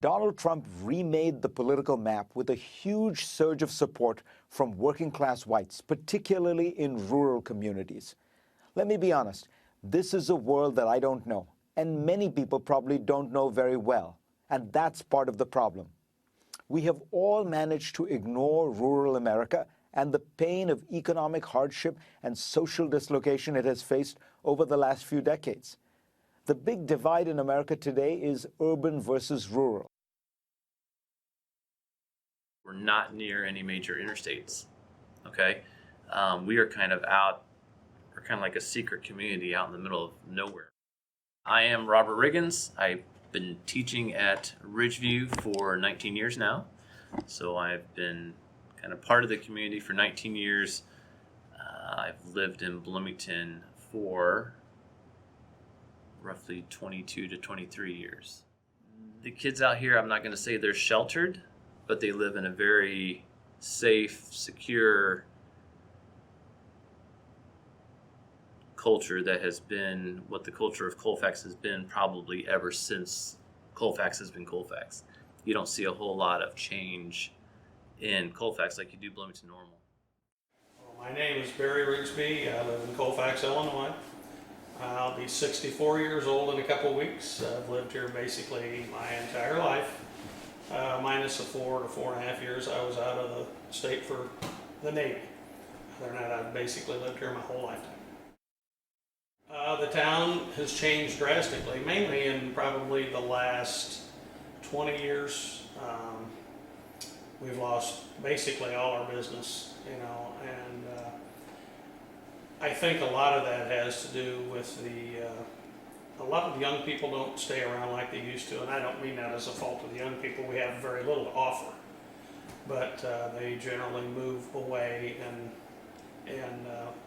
Donald Trump remade the political map with a huge surge of support from working-class whites, particularly in rural communities. Let me be honest, this is a world that I don't know, and many people probably don't know very well, and that's part of the problem. We have all managed to ignore rural America and the pain of economic hardship and social dislocation it has faced over the last few decades. The big divide in America today is urban versus rural. We're not near any major interstates, okay? We are kind of out, we're kind of like a secret community out in the middle of nowhere. I am Robert Riggins. I've been teaching at Ridgeview for 19 years now. So I've been kind of part of the community for 19 years. I've lived in Bloomington for roughly 22 to 23 years. The kids out here, I'm not going to say they're sheltered, but they live in a very safe, secure culture that has been what the culture of Colfax has been probably ever since Colfax has been Colfax. You don't see a whole lot of change in Colfax like you do Bloomington Normal. Well, my name is Barry Rigsby. I live in Colfax, Illinois. I'll be 64 years old in a couple of weeks. I've lived here basically my entire life, minus the 4 to 4.5 years I was out of the state for the Navy. Other than that, I've basically lived here my whole lifetime. The town has changed drastically, mainly in probably the last 20 years. We've lost basically all our business, and I think a lot of that has to do with a lot of the young people don't stay around like they used to, and I don't mean that as a fault of the young people. We have very little to offer, but they generally move away and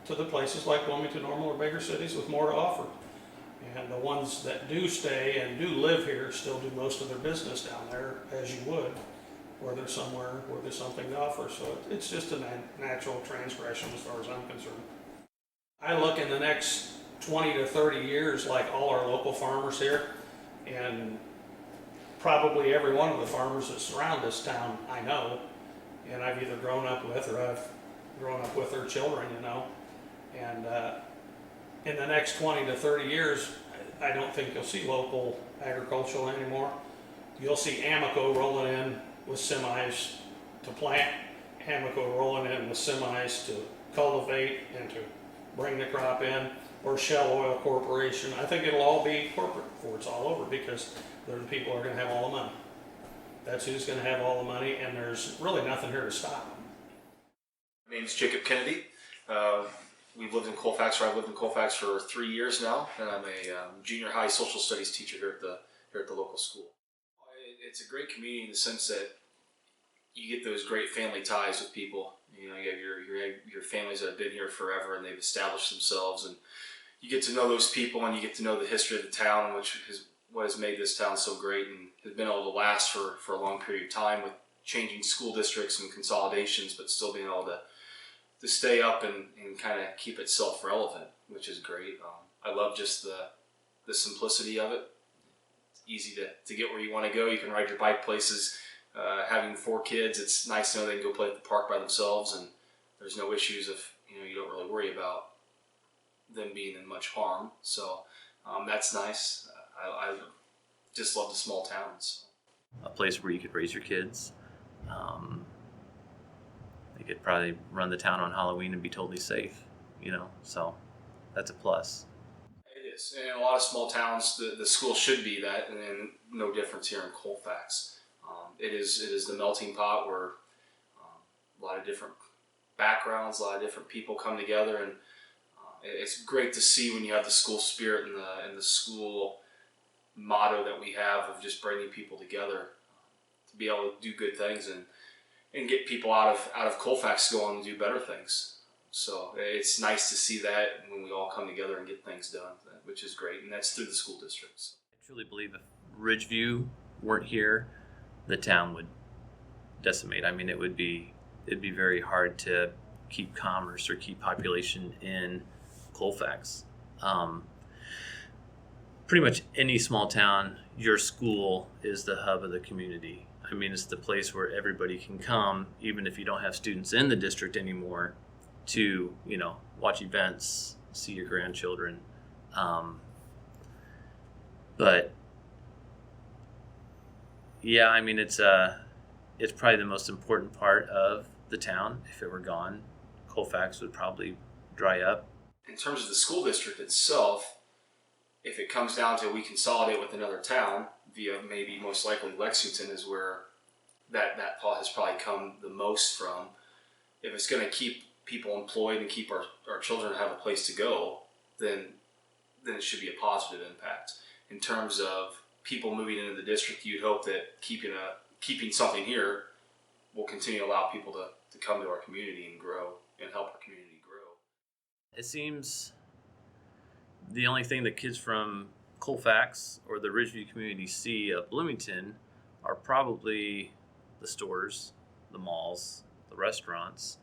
to the places like Bloomington Normal or bigger cities with more to offer. And the ones that do stay and do live here still do most of their business down there, as you would, where there's somewhere where there's something to offer. So it's just a natural transgression as far as I'm concerned. I look in the next 20 to 30 years like all our local farmers here, and probably every one of the farmers that surround this town I know, and I've either grown up with or I've grown up with their children, and in the next 20 to 30 years, I don't think you'll see local agricultural anymore. You'll see Amoco rolling in with semis to plant, Amoco rolling in with semis to cultivate and to bring the crop in, or Shell Oil Corporation. I think it'll all be corporate before it's all over, because they're the people who are going to have all the money. That's who's going to have all the money, and there's really nothing here to stop them. My name is Jacob Kennedy. We've lived in Colfax, or I've lived in Colfax for 3 years now, and I'm a junior high social studies teacher here at the local school. It's a great community in the sense that you get those great family ties with people. You know, you have your families that have been here forever and they've established themselves, and you get to know those people and you get to know the history of the town, which is what has made this town so great and has been able to last for a long period of time with changing school districts and consolidations, but still being able to stay up and kind of keep itself relevant, which is great. I love just the simplicity of it. It's easy to get where you want to go. You can ride your bike places. Having 4 kids, it's nice to know they can go play at the park by themselves, and there's no issues if you don't really worry about them being in much harm. So that's nice. I just love the small towns. A place where you could raise your kids. They could probably run the town on Halloween and be totally safe, so that's a plus. It is. In a lot of small towns, the school should be that, and then no difference here in Colfax. It is the melting pot where a lot of different backgrounds, a lot of different people come together, and it's great to see when you have the school spirit and the school motto that we have of just bringing people together to be able to do good things and get people out of Colfax to go on and do better things. So it's nice to see that when we all come together and get things done, which is great, and that's through the school districts. I truly believe if Ridgeview weren't here, the town would decimate. I mean, it'd be very hard to keep commerce or keep population in Colfax. pretty much any small town, your school is the hub of the community. I mean, it's the place where everybody can come, even if you don't have students in the district anymore, to, watch events, see your grandchildren. But yeah, I mean, it's probably the most important part of the town. If it were gone, Colfax would probably dry up. In terms of the school district itself, if it comes down to we consolidate with another town via maybe most likely Lexington is where that thought has probably come the most from. If it's going to keep people employed and keep our children have a place to go, then it should be a positive impact. In terms of people moving into the district, you'd hope that keeping something here will continue to allow people to come to our community and grow and help our community grow. It seems the only thing that kids from Colfax or the Ridgeview community see of Bloomington are probably the stores, the malls, the restaurants.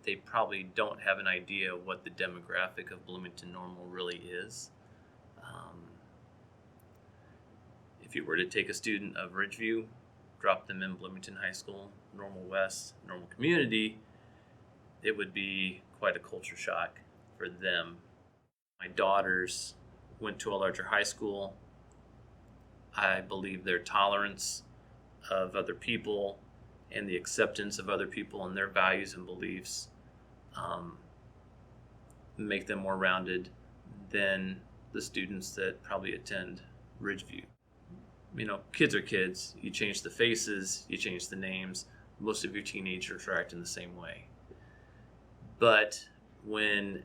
They probably don't have an idea what the demographic of Bloomington Normal really is. If you were to take a student of Ridgeview, drop them in Bloomington High School, Normal West, Normal Community, it would be quite a culture shock for them. My daughters went to a larger high school. I believe their tolerance of other people and the acceptance of other people and their values and beliefs make them more rounded than the students that probably attend Ridgeview. Kids are kids. You change the faces, you change the names. Most of your teenagers are acting the same way. But when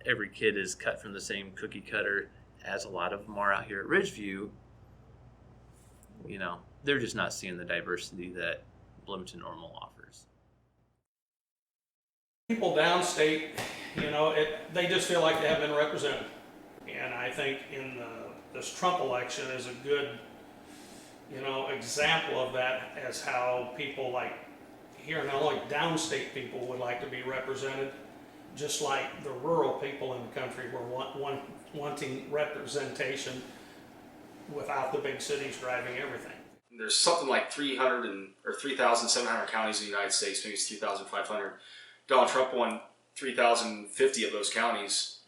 every kid is cut from the same cookie cutter as a lot of them are out here at Ridgeview, they're just not seeing the diversity that Bloomington Normal offers. People downstate, they just feel like they haven't been represented. And I think in this Trump election is a good, example of that, as how people like here in Illinois, downstate people would like to be represented, just like the rural people in the country were wanting representation without the big cities driving everything. There's something like 3,700 counties in the United States, maybe it's 3,500. Donald Trump won 3,050 of those counties,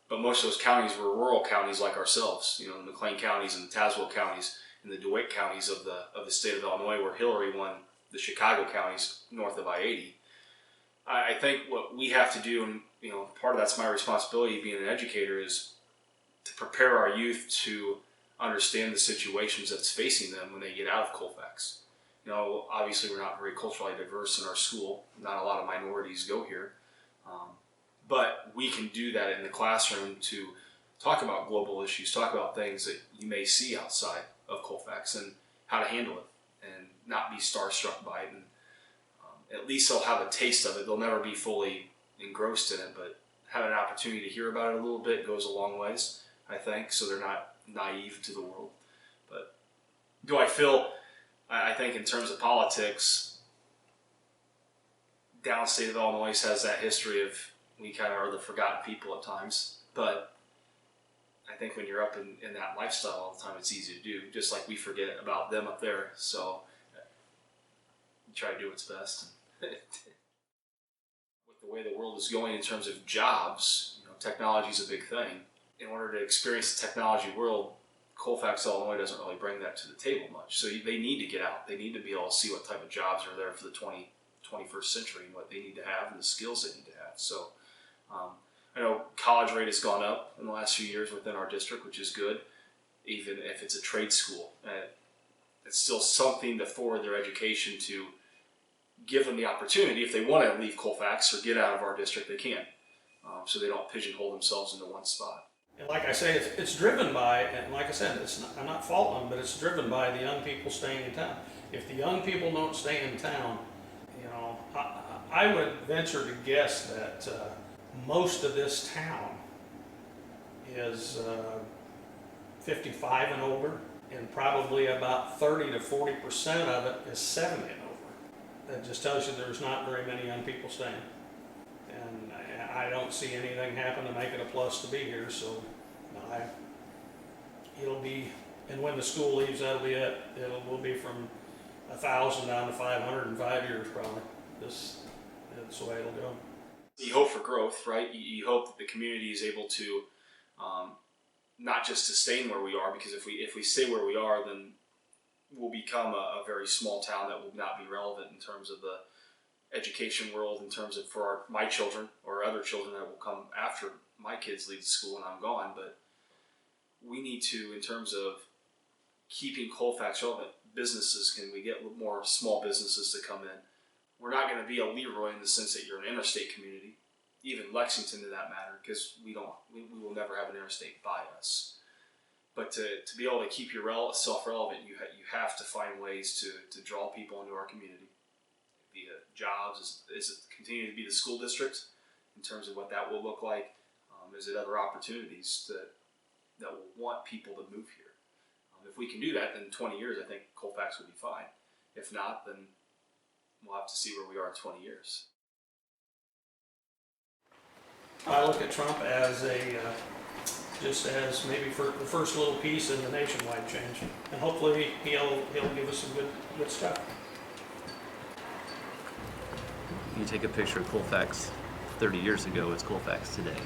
but most of those counties were rural counties like ourselves, the McLean counties and the Tazewell counties and the DeWitt counties of the state of Illinois, where Hillary won the Chicago counties north of I-80. I think what we have to do, and part of that's my responsibility being an educator, is to prepare our youth to understand the situations that's facing them when they get out of Colfax. Obviously we're not very culturally diverse in our school. Not a lot of minorities go here. But we can do that in the classroom to talk about global issues, talk about things that you may see outside of Colfax and how to handle it and not be starstruck by it. And at least they'll have a taste of it. They'll never be fully engrossed in it, but having an opportunity to hear about it a little bit goes a long ways, I think, so they're not naive to the world. But do I feel, I think in terms of politics, downstate of Illinois has that history of we kind of are the forgotten people at times, but I think when you're up in that lifestyle all the time, it's easy to do, just like we forget about them up there. So you try to do what's best. With the way the world is going in terms of jobs, technology is a big thing. In order to experience the technology world, Colfax, Illinois doesn't really bring that to the table much. So they need to get out. They need to be able to see what type of jobs are there for the 21st century and what they need to have and the skills they need to have. So I know college rate has gone up in the last few years within our district, which is good, even if it's a trade school. It's still something to forward their education to give them the opportunity, if they want to leave Colfax or get out of our district, they can, so they don't pigeonhole themselves into one spot. And like I say, it's driven by, and like I said, I'm not faulting them, but it's driven by the young people staying in town. If the young people don't stay in town, I would venture to guess that most of this town is 55 and older, and probably about 30 to 40% of it is 70 and over. That just tells you there's not very many young people staying. And I don't see anything happen to make it a plus to be here, so It'll be, and when the school leaves, that'll be it. We'll be from 1,000 down to 500 in 5 years probably. That's the way it'll go. You hope for growth, right? You hope that the community is able to not just sustain where we are, because if we stay where we are, then we'll become a very small town that will not be relevant in terms of the education world, in terms of for my children or other children that will come after my kids leave the school and I'm gone. But we need to, in terms of keeping Colfax relevant, businesses, can we get more small businesses to come in? We're not going to be a Leroy in the sense that you're an interstate community, even Lexington to that matter, because we will never have an interstate by us. But to be able to keep yourself relevant, you have to find ways to draw people into our community. Via jobs, is it continue to be the school district in terms of what that will look like? Is it other opportunities that will want people to move here? If we can do that, then in 20 years, I think Colfax will be fine. If not, then we'll have to see where we are in 20 years. I look at Trump as just as maybe for the first little piece in the nationwide change, and hopefully he'll give us some good stuff. You take a picture of Colfax 30 years ago, it's Colfax today.